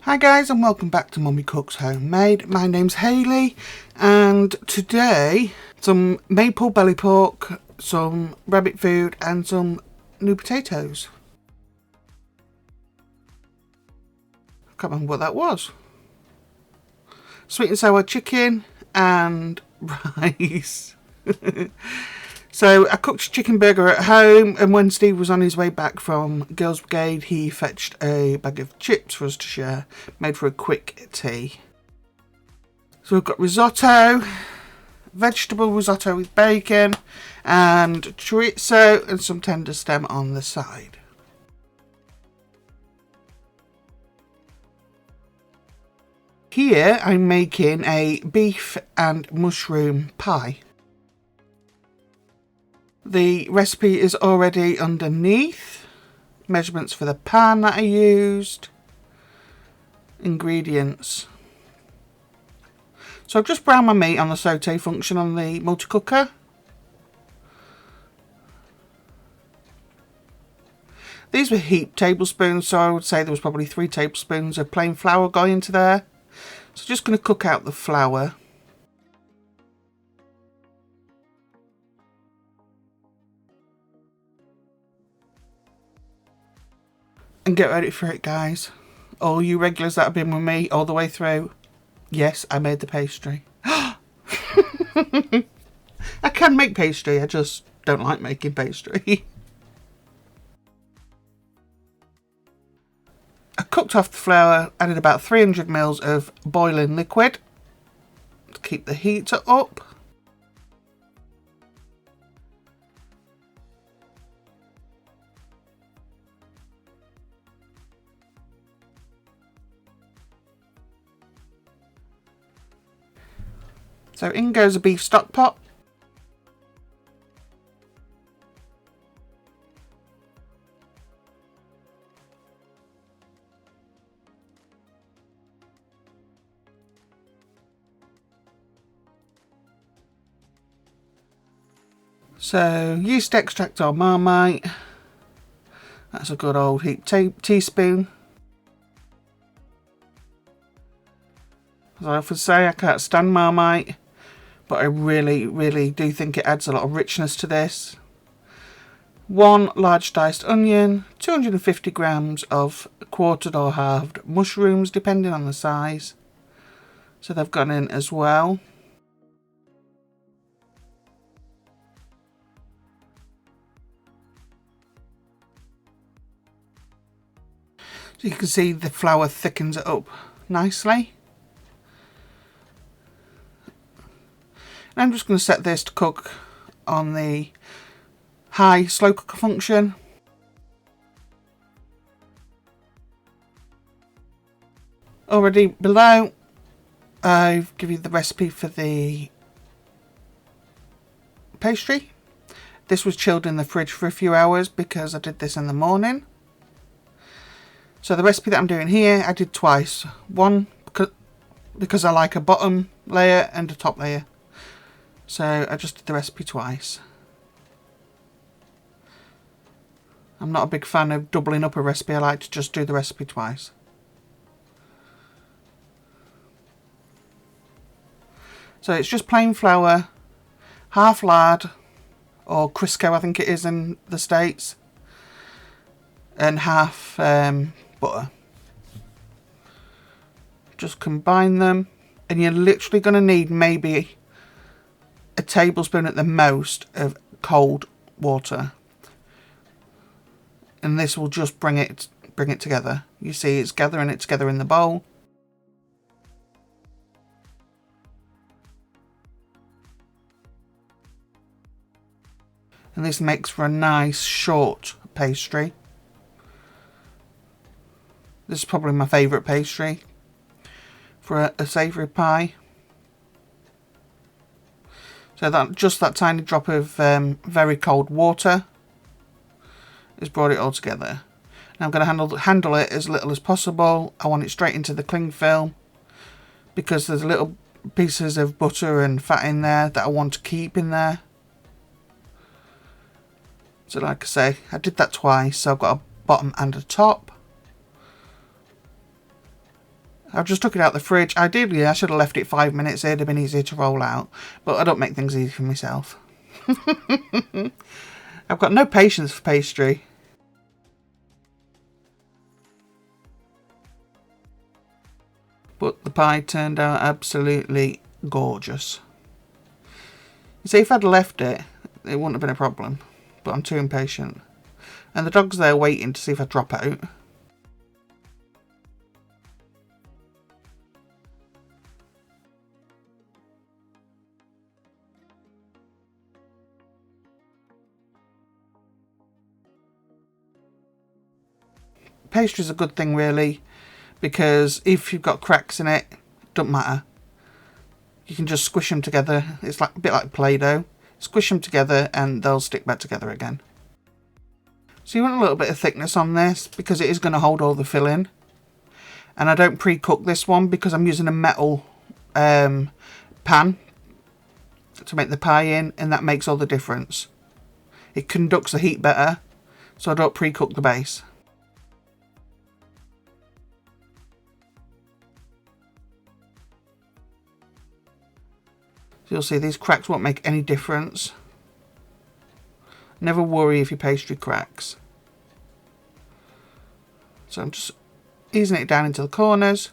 Hi guys, and welcome back to Mummy Cooks Homemade. My name's Hayley, and today some maple belly pork, some rabbit food and some new potatoes. I can't remember what that was. Sweet and sour chicken and rice. So I cooked a chicken burger at home, and when Steve was on his way back from Girls Brigade, he fetched a bag of chips for us to share, made for a quick tea. So we've got risotto, vegetable risotto with bacon, and chorizo and some tender stem on the side. Here I'm making a beef and mushroom pie. The recipe is already underneath. Measurements for the pan that I used. Ingredients. So I've just browned my meat on the saute function on the multi-cooker. These were heaped tablespoons, so I would say there was probably 3 tablespoons of plain flour going into there. So just going to cook out the flour. And get ready for it, guys. All you regulars that have been with me all the way through. Yes, I made the pastry. I can make pastry, I just don't like making pastry. I cooked off the flour, added about 300 ml of boiling liquid to keep the heat up. So in goes a beef stock pot. So yeast extract or marmite. That's a good old heaped teaspoon. As I often say, I can't stand marmite, but I really do think it adds a lot of richness to this. 1 large diced onion, 250 grams of quartered or halved mushrooms, depending on the size. So they've gone in as well. So you can see the flour thickens it up nicely. And I'm just going to set this to cook on the high slow cooker function. Already below, I've given you the recipe for the pastry. This was chilled in the fridge for a few hours because I did this in the morning. So the recipe that I'm doing here, I did twice. One because I like a bottom layer and a top layer. So I just did the recipe twice. I'm not a big fan of doubling up a recipe. I like to just do the recipe twice. So it's just plain flour, half lard, or Crisco I think it is in the States, and half butter. Just combine them, and you're literally going to need maybe a tablespoon at the most of cold water, and this will just bring it together. You see it's gathering it together in the bowl. And this makes for a nice short pastry. This is probably my favourite pastry for a savoury pie. So that tiny drop of very cold water has brought it all together. Now I'm going to handle it as little as possible. I want it straight into the cling film because there's little pieces of butter and fat in there that I want to keep in there. So like I say, I did that twice, so I've got a bottom and a top. I've just took it out the fridge. Ideally, I should have left it 5 minutes. It'd have been easier to roll out. But I don't make things easy for myself. I've got no patience for pastry. But the pie turned out absolutely gorgeous. You see, if I'd left it, it wouldn't have been a problem. But I'm too impatient. And the dog's there waiting to see if I drop out. Pastry's a good thing, really, because if you've got cracks in it, don't matter. You can just squish them together. It's like a bit like Play-Doh. Squish them together and they'll stick back together again. So you want a little bit of thickness on this because it is going to hold all the filling. And I don't pre-cook this one because I'm using a metal pan to make the pie in, and that makes all the difference. It conducts the heat better, so I don't pre-cook the base. So you'll see these cracks won't make any difference. Never worry if your pastry cracks. So I'm just easing it down into the corners.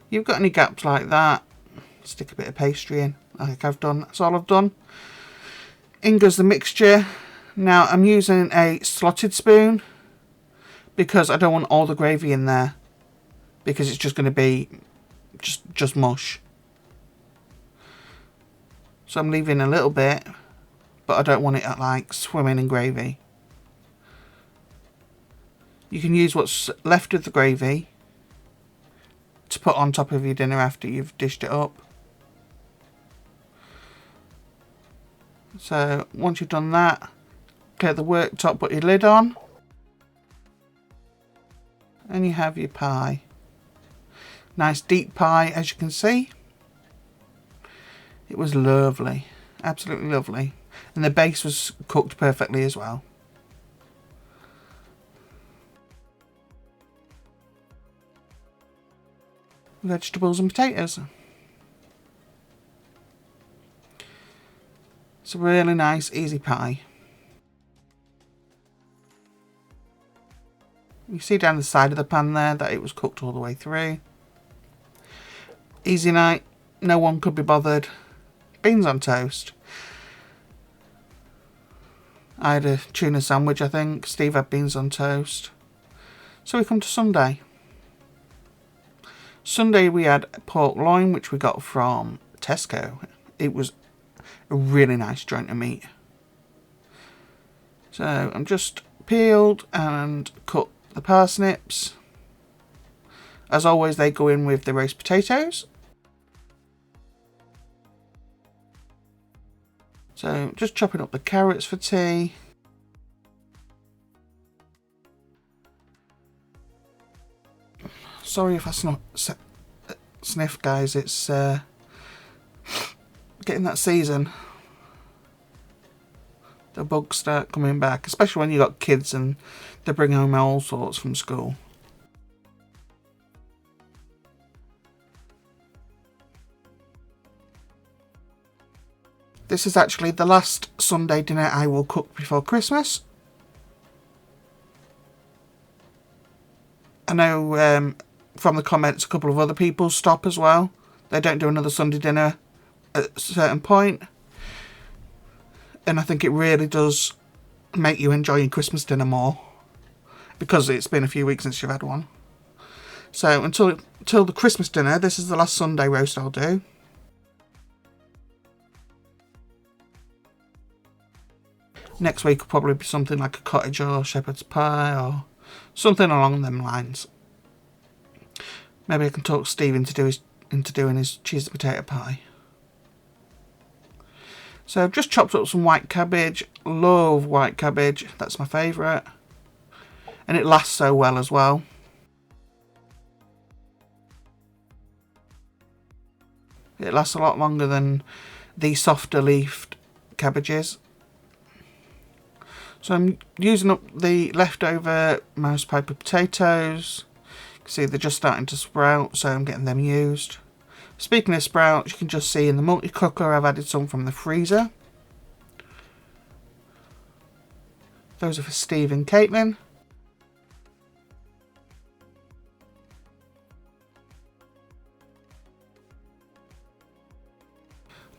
You've got any gaps like that, stick a bit of pastry in, like I've done. That's all I've done. In goes the mixture. Now I'm using a slotted spoon because I don't want all the gravy in there, because it's just going to be just mush. So I'm leaving a little bit, but I don't want it like swimming in gravy. You can use what's left of the gravy to put on top of your dinner after you've dished it up. So once you've done that, clear the worktop, put your lid on, and you have your pie. Nice deep pie, as you can see. It was lovely, absolutely lovely, and the base was cooked perfectly as well. Vegetables and potatoes. It's a really nice, easy pie. You see down the side of the pan there that it was cooked all the way through. Easy night, no one could be bothered. Beans on toast. I had a tuna sandwich, I think. Steve had beans on toast. So we come to Sunday. Sunday we had pork loin, which we got from Tesco. It was a really nice joint of meat. So I'm just peeled and cut the parsnips. As always, they go in with the roast potatoes. So just chopping up the carrots for tea. Sorry if I sniff, guys. It's getting that season. The bugs start coming back, especially when you got kids and they bring home all sorts from school. This is actually the last Sunday dinner I will cook before Christmas. I know from the comments a couple of other people stop as well. They don't do another Sunday dinner at a certain point. And I think it really does make you enjoy your Christmas dinner more, because it's been a few weeks since you've had one. So until the Christmas dinner, this is the last Sunday roast I'll do. Next week will probably be something like a cottage or shepherd's pie or something along them lines. Maybe I can talk Steve into doing his cheese and potato pie. So I've just chopped up some white cabbage. Love white cabbage. That's my favourite. And it lasts so well as well. It lasts a lot longer than the softer leafed cabbages. So I'm using up the leftover mouse piper potatoes. You can see they're just starting to sprout, so I'm getting them used. Speaking of sprouts, you can just see in the multi-cooker I've added some from the freezer. Those are for Steve and Caitlin.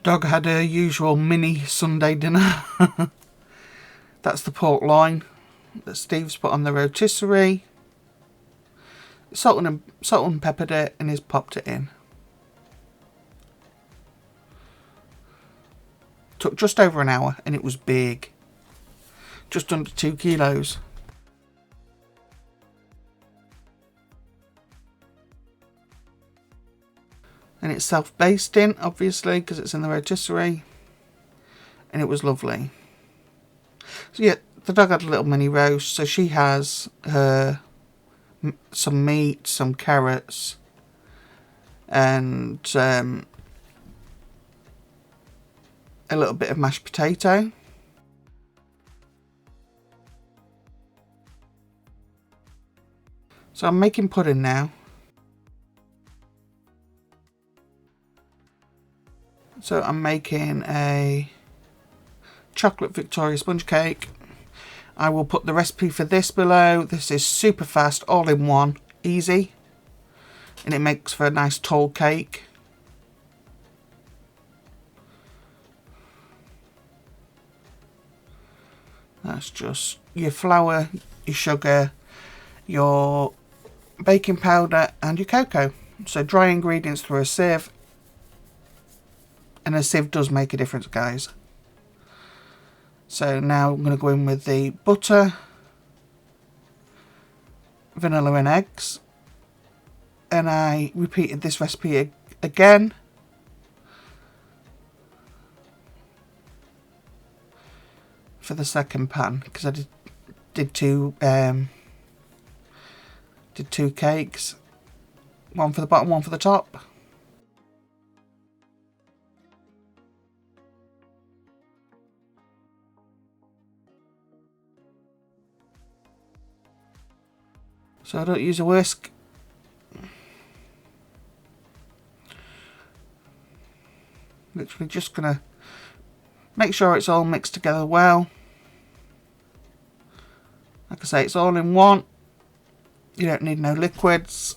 Dog had her usual mini Sunday dinner. That's the pork loin that Steve's put on the rotisserie. Salt and peppered it and he's popped it in. Took just over an hour and it was big. Just under 2 kilos. And it's self-basting, obviously, because it's in the rotisserie. And it was lovely. So yeah, the dog had a little mini roast. So she has her some meat, some carrots, and a little bit of mashed potato. So I'm making pudding now. So I'm making a chocolate Victoria sponge cake. I will put the recipe for this below. This is super fast, all in one, easy. And it makes for a nice tall cake. That's just your flour, your sugar, your baking powder and your cocoa. So dry ingredients through a sieve. And a sieve does make a difference, guys. So now I'm going to go in with the butter, vanilla and eggs. And I repeated this recipe again. For the second pan, because I did two cakes. One for the bottom, one for the top. So I don't use a whisk. Literally just gonna make sure it's all mixed together well. Like I say, it's all in one. You don't need no liquids.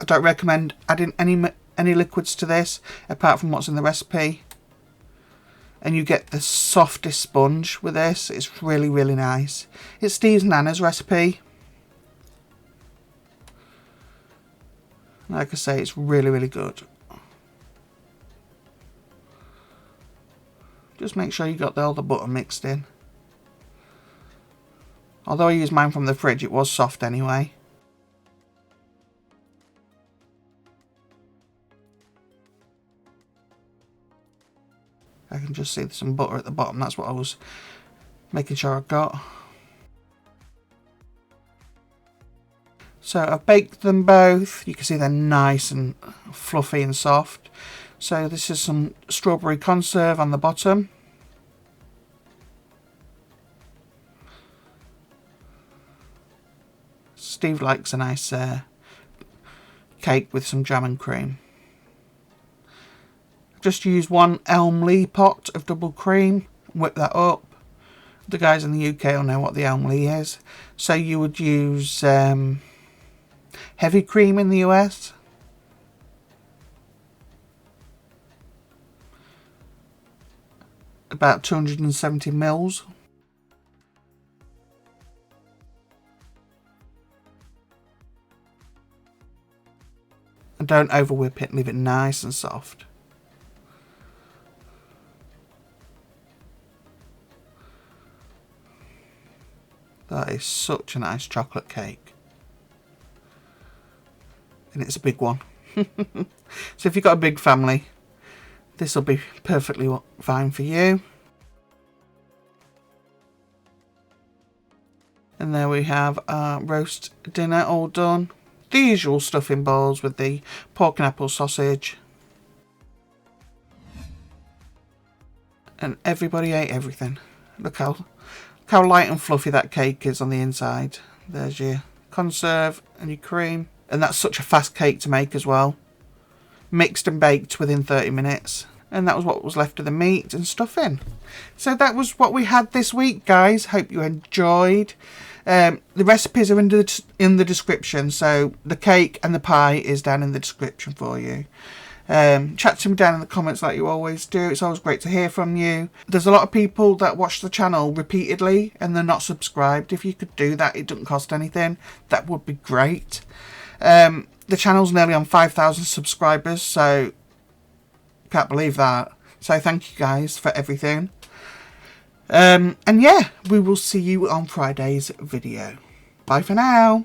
I don't recommend adding any liquids to this apart from what's in the recipe. And you get the softest sponge with this. It's really, really nice. It's Steve's Nana's recipe. Like I say, it's really, really good. Just make sure you got all the butter mixed in. Although I used mine from the fridge, it was soft anyway. I can just see some butter at the bottom. That's what I was making sure I got. So I've baked them both. You can see they're nice and fluffy and soft. So this is some strawberry conserve on the bottom. Steve likes a nice cake with some jam and cream. Just use one Elmley pot of double cream, whip that up. The guys in the UK will know what the Elmley is. So you would use heavy cream in the US. About 270 mils. And don't over whip it, leave it nice and soft. That is such a nice chocolate cake. And it's a big one. So if you've got a big family, This will be perfectly fine for you. And there we have our roast dinner all done. The usual stuffing bowls with the pork and apple sausage. And everybody ate everything. Look how light and fluffy that cake is on the inside. There's your conserve and your cream. And that's such a fast cake to make as well. Mixed and baked within 30 minutes. And that was what was left of the meat and stuffing. So that was what we had this week, guys. Hope you enjoyed. The recipes are in the description. So the cake and the pie is down in the description for you. Chat to me down in the comments like you always do. It's always great to hear from you. There's a lot of people that watch the channel repeatedly and they're not subscribed. If you could do that, it doesn't cost anything. That would be great. The channel's nearly on 5,000 subscribers, so can't believe that. So thank you guys for everything. And yeah, we will see you on Friday's video. Bye for now.